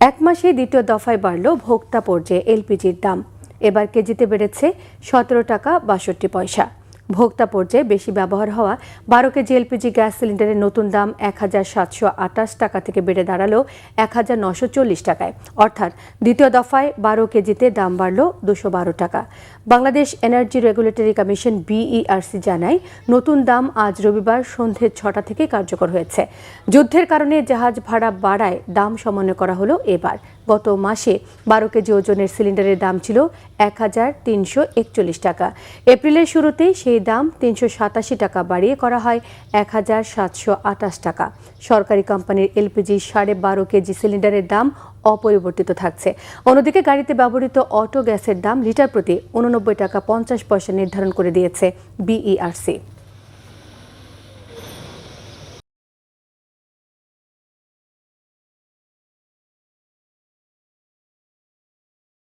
এক মাসে দ্বিতীয় দফায় বাড়ল ভোক্তা পর্যায়ে এলপিজির দাম। এবার কেজিতে বেড়েছে 17 টাকা 62 পয়সা। ভোক্তা পর্যায়ে বেশি ব্যবহার হওয়া 12 কেজি এলপিজি গ্যাস সিলিন্ডারের নতুন দাম 1728 টাকা থেকে বেড়ে দাঁড়ালো 1940 টাকায়। অর্থাৎ দ্বিতীয় দফায় 12 কেজিতে দাম বাড়ল 212 টাকা। Bangladesh energy regulatory commission BERC জানায়, নতুন দাম আজ রবিবার সন্ধ্যে 6টা থেকে কার্যকর হয়েছে। যুদ্ধের কারণে জাহাজ ভাড়া বাড়ায় দাম সমন্বয় করা হলো এবার। গত মাসে 12 কেজি ওজনের সিলিন্ডারের দাম ছিল 1341 টাকা। এপ্রিলের শুরুতেই সেই দাম 387 টাকা বাড়িয়ে করা হয় 1728 টাকা। সরকারি কোম্পানির এলপিজি 12.5 কেজি সিলিন্ডারের দাম অপরিবর্তিত থাকছে। অন্যদিকে গাড়িতে ব্যবহৃত অটো গ্যাসের দাম লিটার প্রতি 89 টাকা 50 পয়সা নির্ধারণ করে দিয়েছে বিইআরসি।